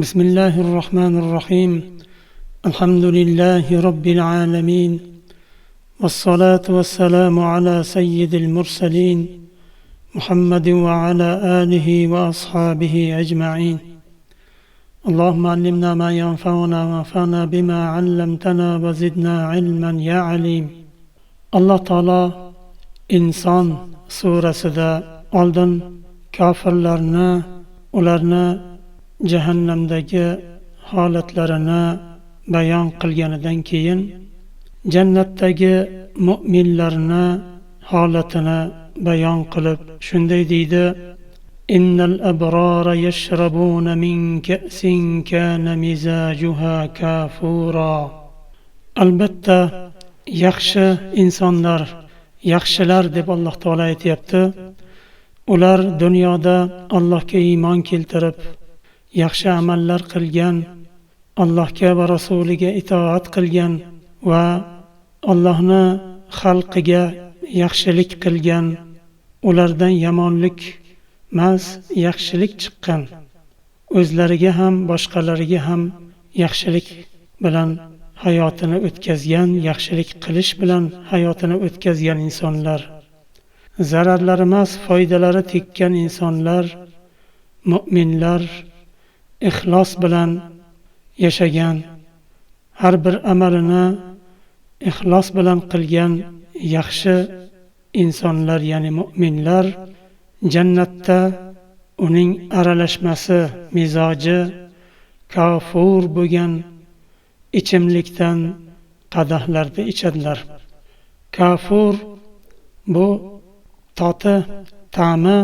بسم الله الرحمن الرحيم. الحمد لله رب العالمين، والصلاة والسلام على سيد المرسلين محمد وعلى آله وأصحابه أجمعين. اللهم علمنا ما ينفعنا وانفعنا بما علمتنا وزدنا علما يا عليم. الله تعالى إنسان surasida oldin kofirlarni, ularni jahannamdagi holatlarini bayon qilganidan keyin jannatdagi mu'minlarni holatini bayon qilib shunday deydi: innal abrara yashrabuna min ka'sin kana mizajuha kafura. Albatta yaxshi insonlar, yaxshilar deb Alloh taolo aytayapti. Ular dunyoda Allohga iymon keltirib, yaxshi amallar qilgan, Allohga va rasuliga itoat qilgan va Allohni xalqiga yaxshilik qilgan, ulardan yomonlik emas, yaxshilik chiqqan, o'zlariga ham boshqalariga ham yaxshilik bilan hayotini o'tkazgan, yaxshilik qilish bilan hayotini o'tkazgan insonlar, zararlari emas foydalari tekkan insonlar, mu'minlar, ixlos bilan yashagan, har bir amalini ixlos bilan qilgan yaxshi insonlar, ya'ni mu'minlar jannatda uning aralashmasi, mizoji kafur bo'lgan ichimlikdan qadahlarda ichadilar. Kafur bu ta'mi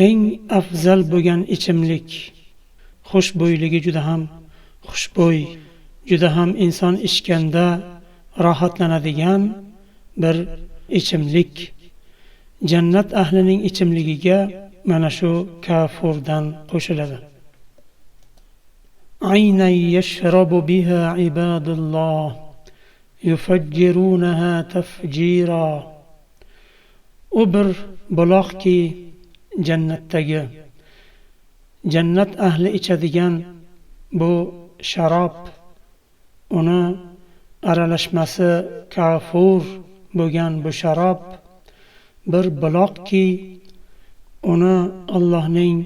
eng afzal bo'lgan ichimlik. Xushbo'yligi juda ham xushbo'y, juda ham inson ichganda rohatlanadigan bir ichimlik. Jannat ahlining ichimligiga mana shu kafurdan qo'shiladi. Aynan yashrabu biha ibadulloh yufajjirunaha tafjira. U bir buloqki jannatdagi, jannat ahli ichadigan bu sharob, uni aralashmasi kafur bo'lgan bu sharob bir buloqki, uni Allohning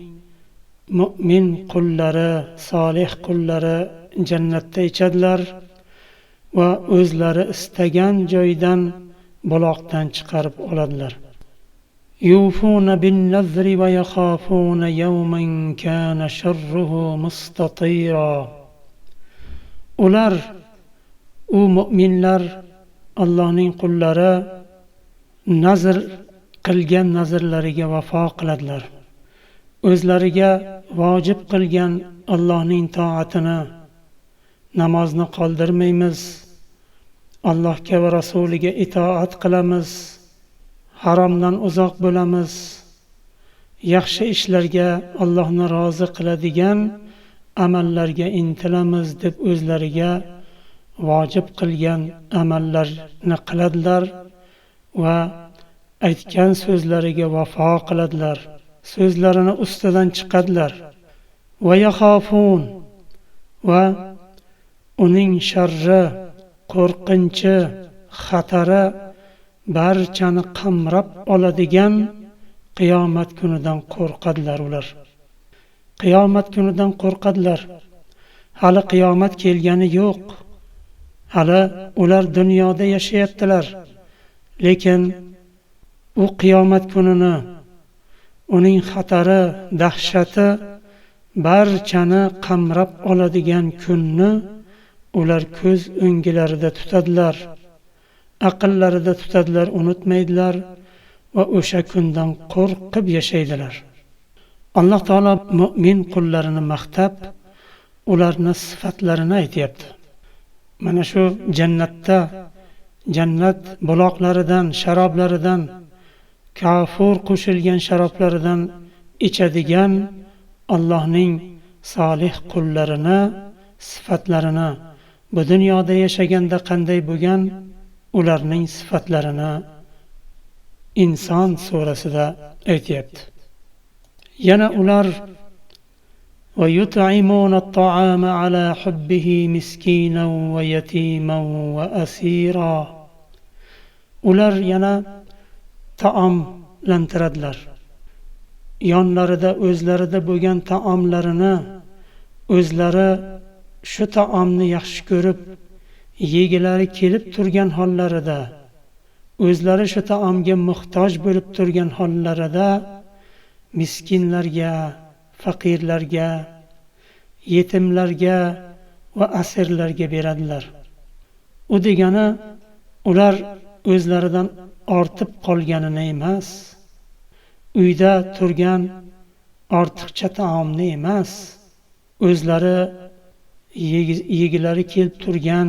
mu'min qullari, solih qullari jannatda ichadilar va o'zlari istagan joydan buloqdan chiqarib oladilar. Yufuna bin nazri va yakhafuna yawman kana sharruhu mustatira. Ular, u mu'minlar, Allohning qullari nazr qilgan nazrlariga vafo qiladilar. O'zlariga vojib qilgan Allohning toatini, namozni qoldirmaymiz, Allohga va rasuliga itoat qilamiz, haromdan uzoq bo'lamiz, yaxshi ishlarga, Allohni rozi qiladigan amallarga intilamiz deb o'zlariga vojib qilgan amallarni qiladilar va aytgan so'zlariga vafo qiladilar. So'zlarini ustidan chiqadilar. Va yakhafun, va uning sharri, qo'rqinchi, xatari barchani qamrab oladigan qiyomat kunidan qo'rqadilar ular. Qiyomat kunidan qo'rqadilar. Hali qiyomat kelgani yo'q. Hali ular dunyoda yashayaptilar. Lekin u qiyomat kunini, uning xatari, dahshati barchani qamrab oladigan kunni ular ko'z o'ngilarida tutadilar, aqllarida tutadilar, unutmaydilar va o'sha kundan qo'rqib yashaydilar. Alloh taolo mu'min qullarini maqtab, ularning sifatlarini aytayapti. Mana shu jannatda, jannat buloqlaridan, sharoblaridan, kafur qo'shilgan sharoblaridan ichadigan Allohning solih qullarini sifatlarini, bu dunyoda yashaganda qanday bo'lgan ularning sifatlarini Inson surasida aytayapti. Yana ular ويطعمون الطعام على حبه مسكينا ويتيما وأسيرا. Ular yana taomlantiradilar. Yonlarida o'zlarida bo'lgan taomlarini o'zlari shu taomni yaxshi ko'rib yegilari kelib turgan hollarida, o'zlari shu taomga muhtoj bo'lib turgan hollarida miskinlarga, faqirlarga, yetimlarga va asirlarga beradilar. U degani ular o'zlaridan ortib qolganini emas, uyda turgan ortiqcha taomni emas, o'zlari yegilari kelib turgan,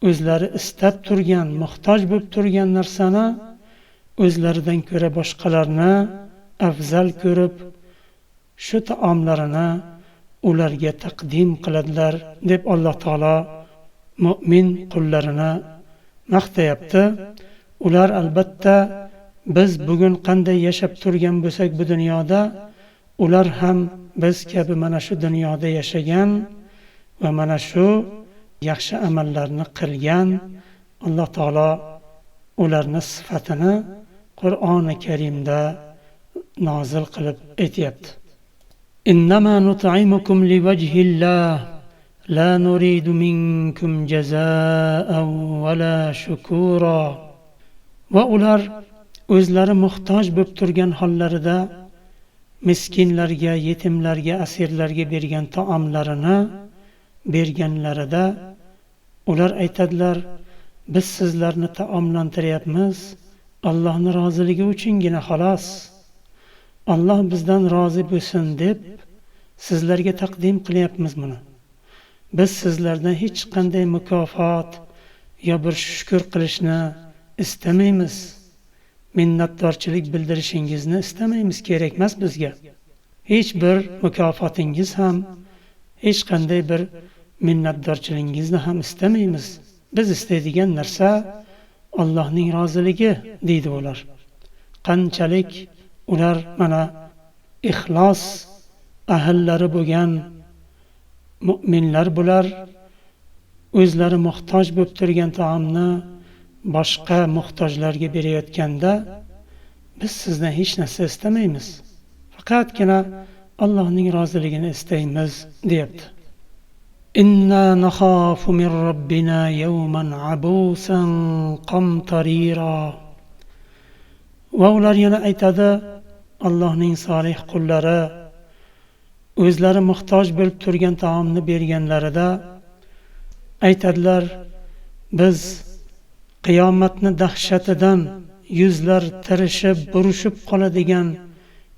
o'zlari istab turgan, muhtoj bo'lib turgan narsani o'zlaridan ko'ra boshqalarni afzal ko'rib, shu taomlarini ularga taqdim qiladilar deb Alloh taolo mu'min qullarini maqtayapti. Ular albatta biz bugun qanday yashab turgan bo'lsak bu dunyoda, ular ham biz kabi mana shu dunyoda yashagan va mana shu yaxshi amallarni qilgan. Alloh taolo ularning sifatini Qur'oni Karimda nozil qilib aytayapti. Innama nut'imukum liwajhillah la nuridu minkum jazaa'an wala shukura. Va ular o'zlari muhtoj bo'lib turgan hollarida miskinlarga, yetimlarga, asirlarga bergan taomlarini berganlarida ular aytadilar, biz sizlarni taomlantiryapmiz Allohning roziligi uchungina xolos. Alloh bizdan rozi bo'lsin deb sizlarga taqdim qilyapmiz buni. Biz sizlardan hech qanday mukofot yo bir shukr qilishni istamaymiz. Minnatdorchilik bildirishingizni istamaymiz, kerak emas bizga. Hech bir mukofotingiz ham, hech qanday bir minnatdorchiligingizni ham istamaymiz. Biz istaydigan narsa Allohning roziligi deydi ular. Qanchalik ular mana ixlos ahllari bo'lgan mu'minlar bular, o'zlari muhtoj bo'lib turgan taomni boshqa muhtojlarga berayotganda biz sizdan hech narsa istamaymiz, faqatgina Allohning roziligini istaymiz deyapti. Inna nakhafu min robbina yawman abusan qamtarira. Va ular yana aytadi, Allohning solih qullari o'zlari muhtoj bo'lib turgan taomni berganlarida aytadilar, biz qiyomatni dahshatidan yuzlar tirishib, burishib qoladigan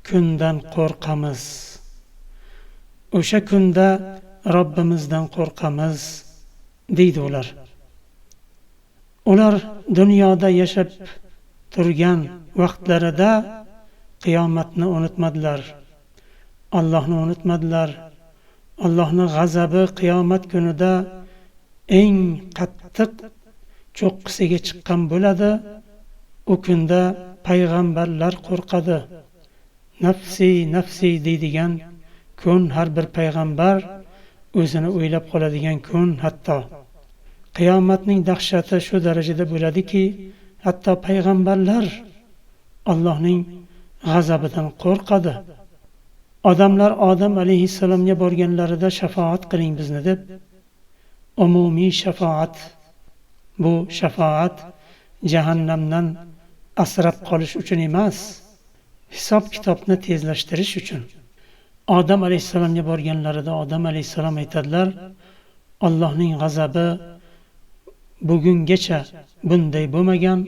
kundan qo'rqamiz. O'sha kunda Robbimizdan qo'rqamiz deydi ular. Ular dunyoda yashab turgan vaqtlarida qiyomatni unutmadilar. Allohni unutmadilar. Allohning g'azabi qiyomat kunida eng qattiq cho'qqisiga chiqqan bo'ladi. U kunda payg'ambarlar qo'rqadi. Nafsi, nafsi deydigan kun, har bir payg'ambar o'zini o'ylab qoladigan kun. Hatto qiyomatning dahshati shu darajada bo'ladiki, hatto payg'ambarlar Allohning g'azabidan qo'rqadi. Odamlar Odam alayhissalomga borganlarida shafaat qiling bizni deb, umumiy shafaat, bu shafaat jahannamdan asrab qolish uchun emas, hisob kitobni tezlashtirish uchun. Odam alayhissalomga borganlarida Odam alayhissalom aytadilar, Allohning g'azabi bugungacha bunday bo'lmagan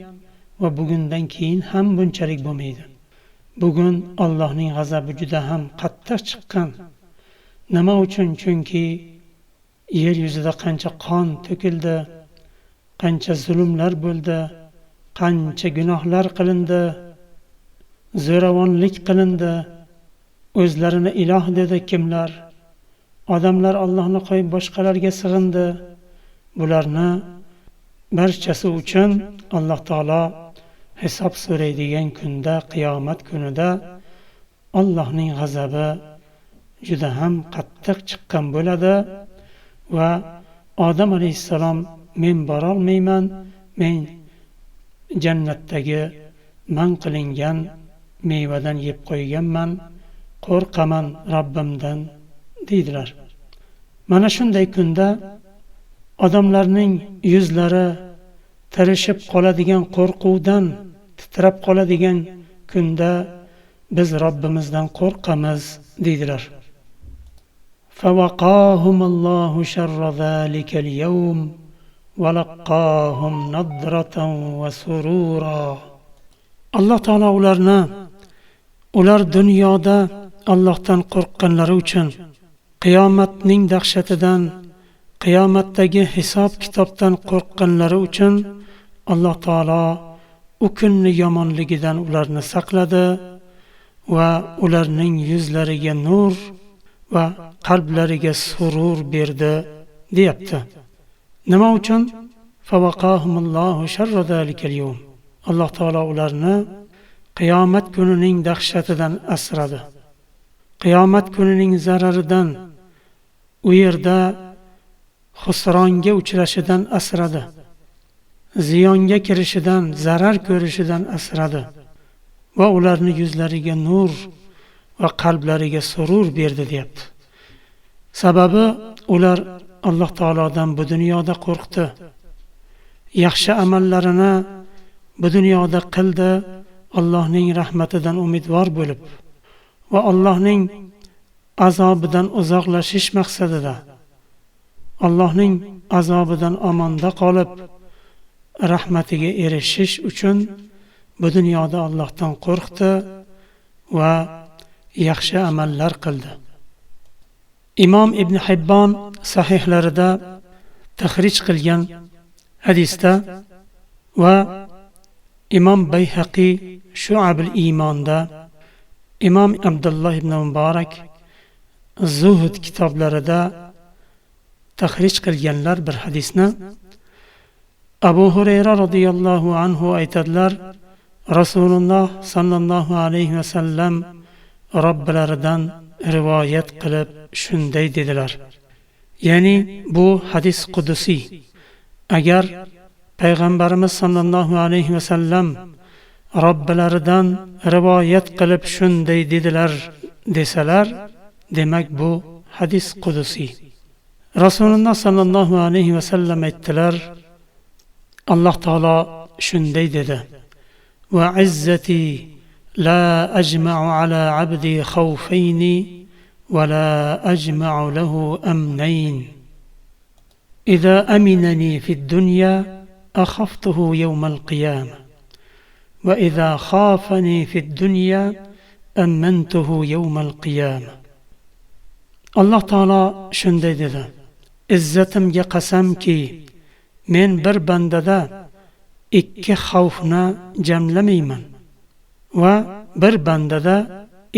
va bugundan keyin ham bunchalik bo'lmaydi. Bugun Allohning g'azabi juda ham qattiq chiqqan. Nima uchun? Chunki yer yuzida qancha qon to'kildi, qancha zulmlar bo'ldi, qancha gunohlar qilindi, zo'ravonlik qilindi. O'zlarini iloh dedi kimlar? Odamlar Allohni qo'yib boshqalarga sig'indi. Bularni barchasi uchun Alloh taolo hisob so'raydigan kunda, qiyomat kunida Allohning g'azabi juda ham qattiq chiqqan bo'ladi va Odam alayhissalom men bora olmayman, men jannatdagi man qilingan meyvadan yeb qo'yganman, qo'rqaman Rabbimdan deydilar. Mana shunday kunda odamlarning yuzlari tirishib qoladigan qo'rquvdan titrab qoladigan kunda biz Robbimizdan qo'rqamiz deydilar. فَوَقَاهُمُ اللَّهُ شَرَّ ذَلِكَ الْيَوْمِ وَلَقَّاهُمْ نَضْرَةً وَسُرُورًا. Alloh taolo ular dunyoda Allohdan qo'rqqanlari uchun qiyomatning dahshatidan, qiyomatdagi hisob kitobdan qo'rqqanlari uchun Alloh taolo u kunning yomonligidan ularni saqladi va ularning yuzlariga nur va qalblariga surur berdi deyapti. Nima uchun? Fawaqahumullohu sharra zalikal yawm. Alloh taolo ularni qiyomat kunining dahshatidan asradi. Qiyomat kunining zararidan, u yerda xusronga uchrashidan asradi. Ziyonga kirishidan, zarar ko'rishidan asradi va ularni yuzlariga nur va qalblariga surur berdi deyapti. Sababi ular Alloh taolodan bu dunyoda qo'rqdi. Yaxshi amallarini bu dunyoda qildi, Allohning rahmatidan umidvor bo'lib va Allohning azobidan uzoqlashish maqsadida, Allohning azobidan omonda qolib rahmatiga erishish uchun bu dunyoda Allohdan qo'rqdi va yaxshi amallar qildi. Imom Ibn Hibbon sahihlarida tahrij qilgan hadisda va Imom Bayhaqi Shu'abul Iymonda, Imom Abdulloh ibn Muborak Zuhud kitoblarida tahrij qilganlar bir hadisni. Abu Hurayra radhiyallohu anhu aytadilar, Rasululloh sallallohu alayhi va sallam Robbilaridan rivoyat qilib shunday dedilar. Ya'ni bu hadis qudusiy. Agar payg'ambarimiz sallallohu alayhi va sallam Robbilaridan rivoyat qilib shunday dedilar desalar, demak bu hadis qudusiy. Rasululloh sallallohu alayhi va sallam aytdilar, Alloh taolo shunday dedi: "Va izzati la ajma'u ala 'abdi khawfayni va la ajma'u lahu amnayn. Idza aminani fid dunya akhaftuhu yawm al-qiyamah va idza khafani fid dunya amantuhu yawm al-qiyamah." Alloh taolo shunday dedi: "Izzatimga qasamki, men bir bandada ikki xavfni jamlamayman va bir bandada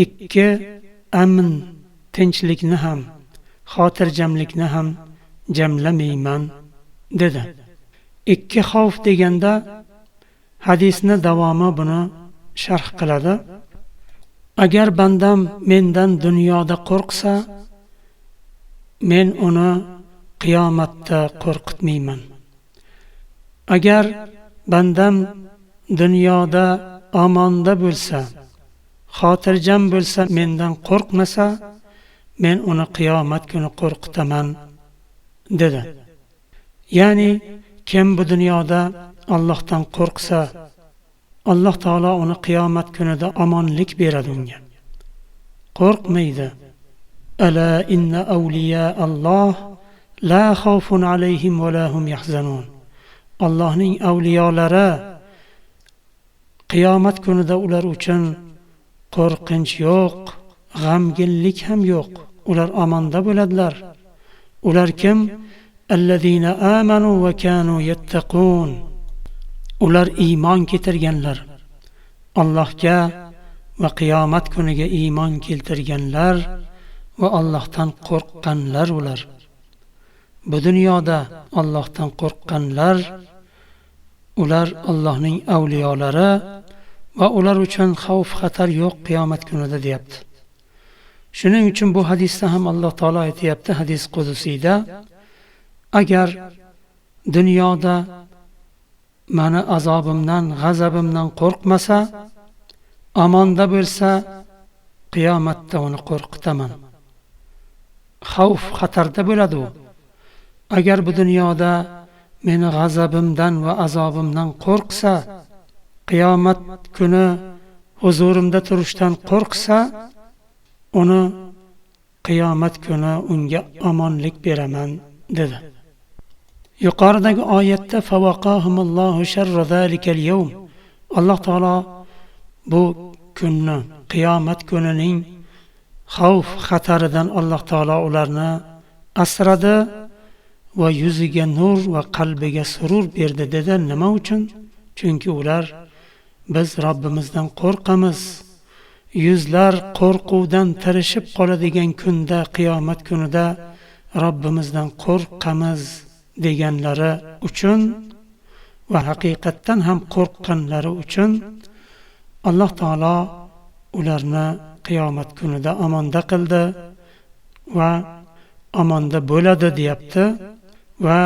ikki amn, tinchlikni ham, xotirjamlikni ham jamlamayman" dedi. Ikki xavf deganda hadisni davomi buni sharh qiladi. Agar bandam mendan dunyoda qo'rqsa, men uni qiyomatda qo'rqitmayman. Agar bandam dunyoda omonda bo'lsa, xotirjam bo'lsa, mendan qo'rqmasa, men uni qiyomat kuni qo'rqitaman dedi. Ya'ni kim bu dunyoda Allohdan qo'rqsa, Alloh taolo uni qiyomat kunida omonlik beradi unga. Qo'rqmaydi. Ala inna awliya Alloh la xawfun alayhim va la hum yahzanun. Allohning avliyolari qiyomat kunida ular uchun qo'rqinch yo'q, g'amginlik ham yo'q. Ular omonda bo'ladilar. Ular kim? Allazina amanu va kanu yattaqun. Ular iymon keltirganlar. Allohga va qiyomat kuniga iymon keltirganlar va Allohdan qo'rqqanlar ular. Bu dunyoda Allohdan qo'rqqanlar, ular Allohning avliyolari va ular uchun xavf xatar yo'q qiyomat kunida deyapti. Shuning uchun bu hadisda ham Alloh taolo aytayapti, hadis qudusiyda, agar dunyoda mani azobimdan, g'azabimdan qo'rqmasa, amonda bo'lsa, qiyomatda uni qo'rqitaman. Xavf, xatarda bo'ladi u. Agar bu dunyoda meni g'azabimdan va azobimdan qo'rqsa, qiyomat kuni huzurimda turishdan qo'rqsa, uni qiyomat kuni unga omonlik beraman dedi. Yuqoridagi oyatda favaqahumullohu sharra zalikal yawm. Alloh taolo bu kunni, qiyomat kunining xavf xataridan Alloh taolo ularni asradi va yuziga nur va qalbiga surur berdi dedi. Nima uchun? Chunki ular biz Robbimizdan qo'rqamiz. Yuzlar qo'rquvdan tirishib qoladigan kunda, qiyomat kunida Robbimizdan qo'rqamiz deganlari uchun va haqiqatdan ham qo'rqqanlari uchun Alloh taolo ularni qiyomat kunida amonda qildi va amonda bo'ladi deyapti va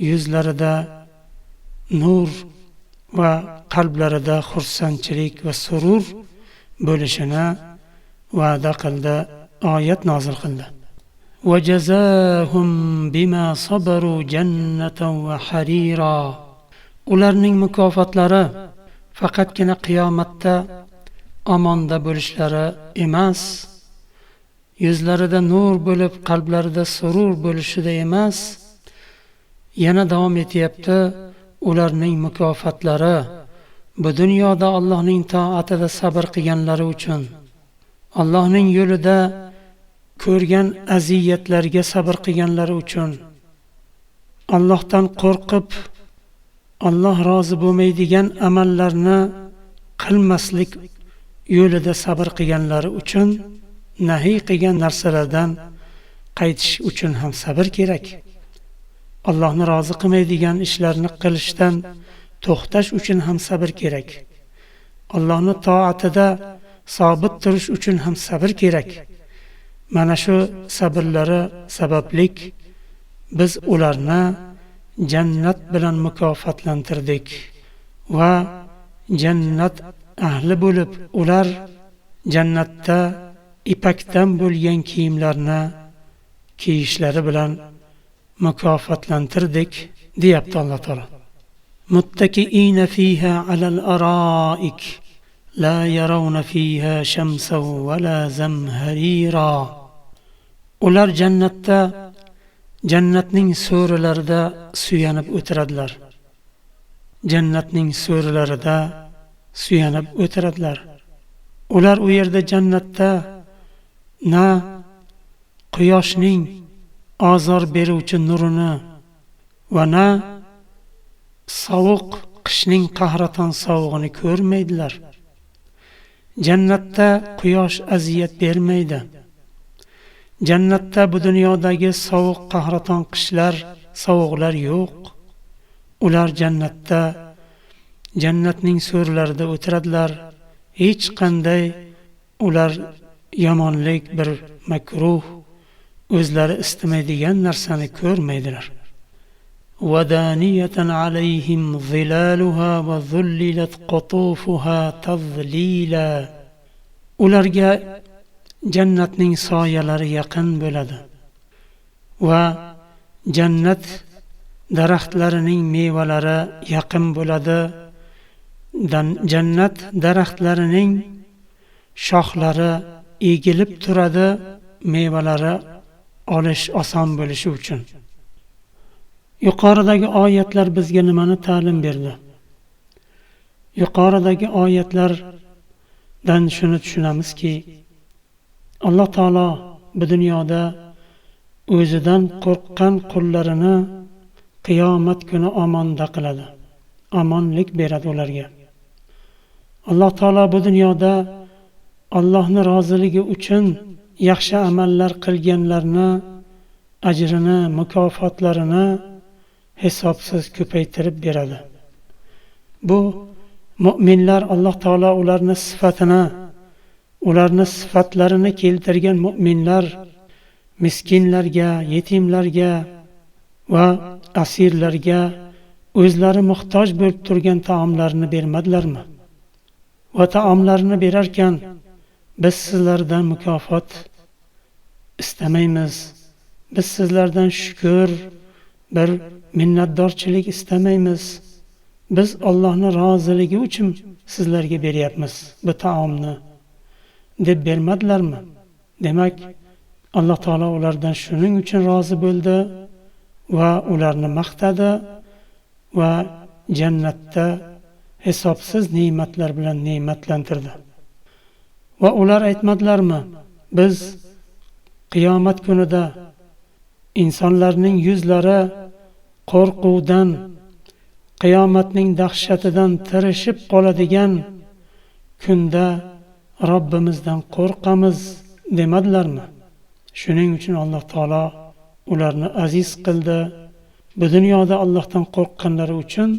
yuzlarida nur va qalblarida xursandchilik va surur bo'lishini va'da qildi, oyat nozil qildi. وَجَزَاهُمْ بِمَا صَبَرُوا جَنَّةً وَحَرِيرًا. Ularning mukofotlari faqatgina qiyomatda amonda bo'lishlari emas, yuzlarida nur bo'lib, qalblarida surur bo'lishida emas, yana davom etyapti. Ularning mukofotlari bu dunyoda Allohning toatida sabr qilganlari uchun, Allohning yo'lida ko'rgan aziyatlarga sabr qilganlari uchun, Allohdan qo'rqib Alloh rozi bo'lmaydigan amallarni qilmaslik yo'lida sabr qilganlari uchun, nahiy qilgan narsalardan qaytish uchun ham sabr kerak. Allohni rozi qilmaydigan ishlarni qilishdan to'xtash uchun ham sabr kerak. Allohni toatida sobit turish uchun ham sabr kerak. Mana shu sabrlari sabablik biz ularni jannat bilan mukofotlantirdik va jannat ahli bo'lib, ular jannatda ipakdan bo'lgan kiyimlarni kiyishlari bilan mukofotlantirdik deyapti Alloh taolo. Muttaqiina fiha alal araik la yarawna fiha shamsan wala zamharira. Ular jannatda, jannatning so'rilarida suyanib o'tiradilar. Jannatning so'rilarida suyanib o'tiradilar. Ular u yerda jannatda na quyoshning azor beruvchi nurini va na sovuq qishning qahraton sovug'ini ko'rmaydilar. Jannatda quyosh aziyat bermaydi. Jannatda bu dunyodagi sovuq qahraton qishlar, sovuqlar yo'q. Ular jannatda, jannatning so'rlarida o'tiradilar. Hech qanday ular yomonlik, bir makruh, o'zlari istamaydigan narsani ko'rmaydilar. وَدَانِيَةً عَلَيْهِمْ ظِلَالُهَا وَذُلِّلَتْ قُطُوفُهَا تَذْلِيلًا. Ularga jannatning soyalari yaqin bo'ladi va jannat daraxtlarining mevalari yaqin bo'ladi. Jannat daraxtlarining shoxlari egilib turadi, mevalari olish oson bo'lishi uchun. Yuqoridagi oyatlar bizga nimani ta'lim berdi? Yuqoridagi oyatlardan shuni tushunamizki, Alloh taolo bu dunyoda o'zidan qo'rqqan qullarini qiyomat kuni omonda qiladi. Omonlik beradi ularga. Alloh taolo bu dunyoda Allohning roziligi uchun yaxshi amallar qilganlarni ajrini, mukofotlarini hisobsiz ko'paytirib beradi. Bu mu'minlar Alloh taolo ularning sifatini ularni sifatlarini keltirgan mu'minlar miskinlarga, yetimlarga va asirlarga o'zlari muhtoj bo'lib turgan taomlarni bermadilarmi? Va taomlarni berarkan biz sizlardan mukofot istamaymiz. Biz sizlardan shukr, bir minnatdorchilik istamaymiz. Biz Allohning roziligi uchun sizlarga beryapmiz bu taomni deb bermadilarmi? Demak, Alloh taolo ulardan shuning uchun rozi bo'ldi va ularni maqtadi va jannatda hisobsiz ne'matlar bilan ne'matlantirdi. Va ular aytmadilarmi? Biz qiyomat kunida insonlarning yuzlari qo'rquvdan, qiyomatning dahshatidan tirishib qoladigan kunda Robbimizdan qo'rqamiz demadilarmi? Shuning uchun Alloh taolo ularni aziz qildi. Bu dunyoda Allohdan qo'rqqanlari uchun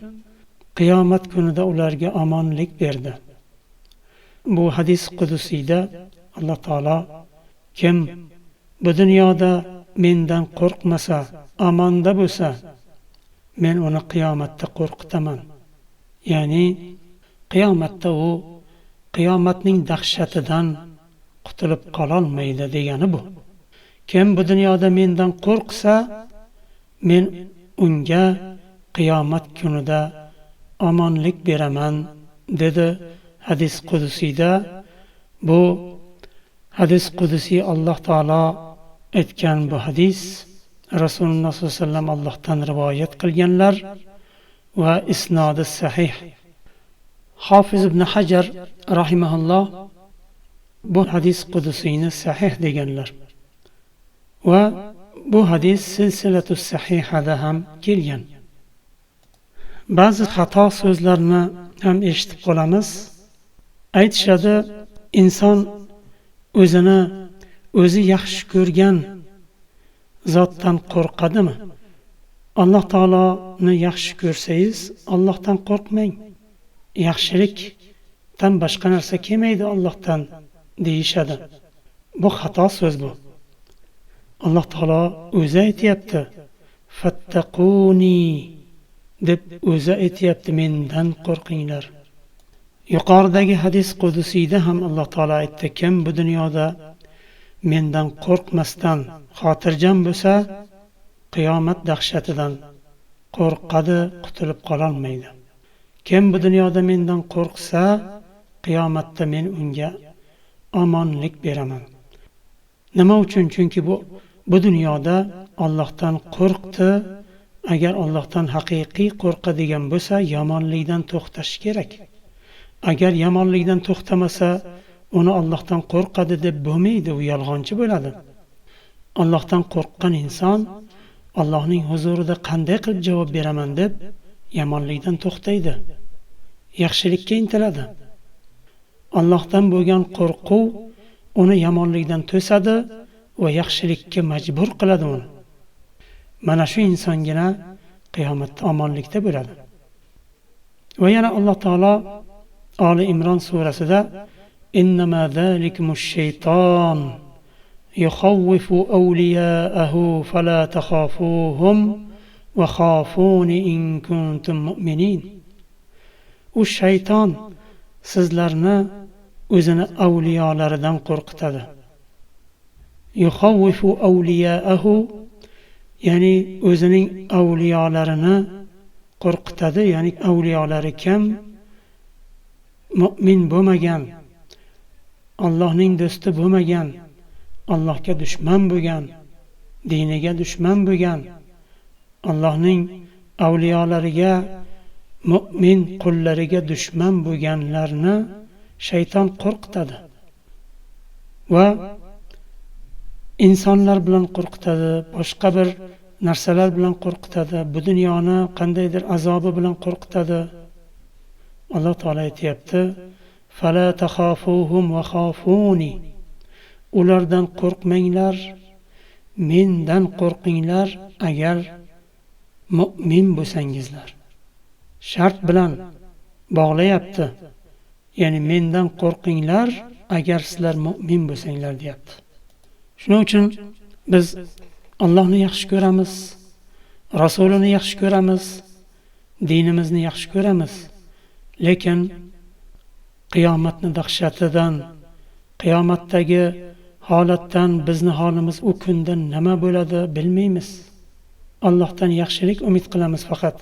qiyomat kunida ularga omonlik berdi. Bu hadis qudusiyda Alloh taolo kim bu dunyoda mendan qo'rqmasa, amonda bo'lsa, men uni qiyomatda qo'rqitaman. Ya'ni qiyomatda u qiyomatning dahshatidan qutulib qololmaydi degani bu. Kim bu dunyoda mendan qo'rqsa, men unga qiyomat kunida omonlik beraman dedi hadis qudusiyda. Bu hadis qudusiy Alloh taolo aytgan bu hadis Rasululloh sollallohu alayhi vasallam Allohdan rivoyat qilganlar va isnodi sahih. Hofiz ibn Hajar rahimahulloh bu hadis qudusiyni sahih deganlar. Va bu hadis silsilatus sahihada ham kelgan. Ba'zi xato so'zlarni ham eshitib qolamiz. Aytishadi, inson o'zi yaxshi ko'rgan zotdan qo'rqadimi? Alloh taoloni yaxshi ko'rsangiz, Allohdan qo'rqmang. Yaxshilikdan boshqa narsa kelmaydi Allohdan deyishadi. Bu xato so'z bu. Alloh taolo o'zi aytayapti, fattaquni deb o'zi aytayapti, mendan qo'rqinglar. Yuqoridagi hadis qudusiyda ham Alloh taolo aytdi, kim bu dunyoda mendan qo'rqmasdan xotirjam bo'lsa, qiyomat dahshatidan qo'rqadi, qutulib qololmaydi. Kim bu dunyoda mendan qo'rqsa, qiyomatda men unga omonlik beraman. Nima uchun? Chunki bu dunyoda Allohdan qo'rqdi. Agar Allohdan haqiqiy qo'rqadigan bo'lsa, yomonlikdan to'xtash kerak. Agar yomonlikdan to'xtamasa, uni Allohdan qo'rqadi deb bo'lmaydi, u yolg'onchi bo'ladi. Allohdan qo'rqqan inson Allohning huzurida qanday qilib javob beraman deb yomonlikdan to'xtaydi. Yaxshilikka intiladi. Allohdan bo'lgan qo'rquv uni yomonlikdan to'sadi va yaxshilikka majbur qiladi uni. Mana shu insongina qiyomatda omonlikda bo'ladi. Va yana Alloh taolo Ali Imron surasida innama zalikumus shayton yukhawwifu awliya'ahu fala takhafuhum va khafuni in kuntum mu'minin. U shayton sizlarni o'zini avliyolaridan qo'rqitadi. Yukhawwifu awliya'ahu, ya'ni o'zining avliyolarini qo'rqitadi. Ya'ni avliyolari kim? Mu'min bo'lmagan, Allohning do'sti bo'lmagan, Allohga dushman bo'lgan, diniga dushman bo'lgan, Allohning avliyolariga, mu'min qullariga dushman bo'lganlarni shayton qo'rqitadi. Va insonlar bilan qo'rqitadi, boshqa bir narsalar bilan qo'rqitadi, bu dunyoni qandaydir azobi bilan qo'rqitadi. Alloh taolo aytayapti, fala takhafuhum va khafuni. Ulardan qo'rqmanglar, mendan qo'rqinglar agar mu'min bo'lsangizlar. Shart bilan bog'layapti. Ya'ni mendan qo'rqinglar agar sizlar mu'min bo'lsanglar deyapti. Shuning uchun biz Allohni yaxshi ko'ramiz, Rasulini yaxshi ko'ramiz, dinimizni yaxshi ko'ramiz. Lekin qiyomatning dahshatidan, qiyomatdagi holatdan bizni holimiz u kunda nima bo'ladi bilmaymiz. Allohdan yaxshilik umid qilamiz faqat.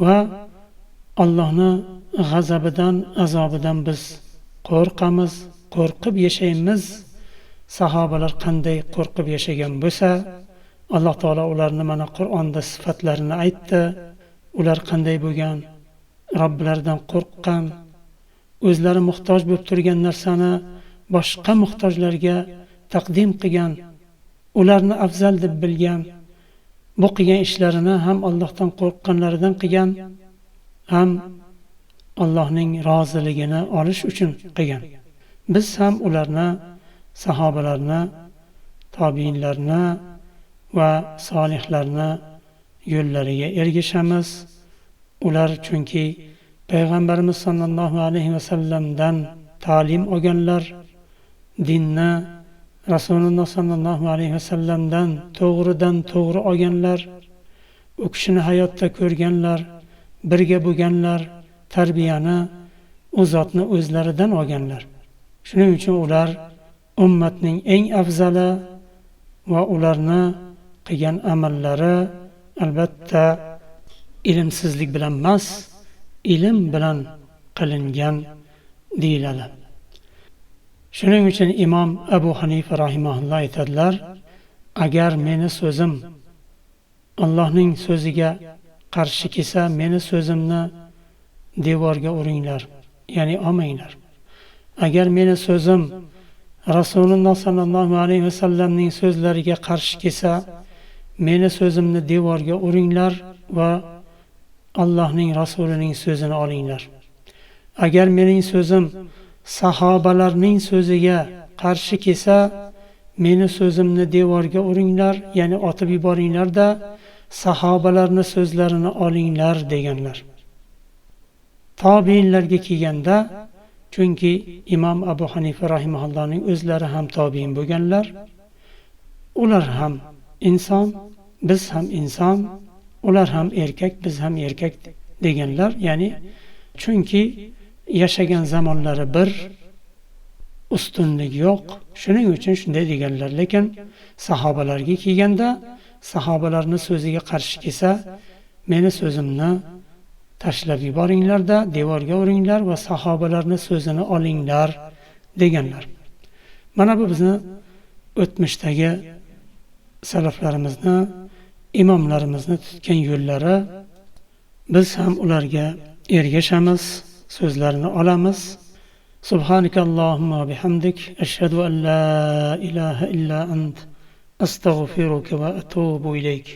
Va Allohning g'azabidan, azobidan biz qo'rqamiz, qo'rqib yashaymiz. Sahobalar qanday qo'rqib yashagan bo'lsa, Alloh taolo ularni mana Qur'onda sifatlarini aytdi. Ular qanday bo'lgan? Robbilaridan qo'rqqan, o'zlari muhtoj bo'lib turgan narsani boshqa muhtojlarga taqdim qilgan, ularni afzal deb bilgan, bu qilgan ishlarini ham Allohdan qo'rqqanlaridan qilgan, ham Allohning roziligini olish uchun qilgan. Biz ham ularni, sahobalarni, tobiinlarni va solihlarni yo'llariga ergashamiz. Ular chunki payg'ambarimiz sollallohu alayhi vasallamdan ta'lim olganlar, dinni Rasululloh sollallohu alayhi vasallamdan to'g'ridan to'g'ri olganlar, u kishini hayotda ko'rganlar, birga bo'lganlar, tarbiyani u zotni o'zlaridan olganlar. Shuning uchun ular ummatning eng afzali va ularni qilgan amallari albatta ilmsizlik bilan emas, ilm bilan qilingan deyiladi. Shuning uchun Imom Abu Hanifa rahimahulloh aytadilar, agar meni so'zim Allohning so'ziga qarshi kelsa, meni so'zimni devorga uringlar, ya'ni olmanglar. Agar meni so'zim Rasululloh sallallohu alayhi vasallamning so'zlariga qarshi kelsa, meni so'zimni devorga uringlar va Allohning Rasulining so'zini olinglar. Agar mening so'zim sahobalarning so'ziga qarshi kelsa, meni so'zimni devorga uringlar, ya'ni otib yuboringlar-da, sahobalarning so'zlarini olinglar deganlar. Tobiinlarga kelganda, chunki Imom Abu Hanifa rahimahullohning o'zlari ham tobiin bo'lganlar, ular ham inson, biz ham inson, ular ham erkak, biz ham erkak deganlar, ya'ni chunki yashagan zamonlari bir, ustunlik yo'q, shuning uchun shunday deganlar. Lekin sahobalarga kelganda, sahobalarning so'ziga qarshi kelsa, meni so'zimni tashlab yuboringlar-da, devorga uringlar va sahobalarning so'zini olinglar deganlar. Mana bu bizni o'tmishdagi salaflarimizni, imomlarimizni tutgan yo'llari, biz ham ularga ergashamiz, so'zlarini olamiz. Subhanakallohumma bihamdik, ashhadu an la ilaha illa ant, astaghfiruka va atubu ilayk.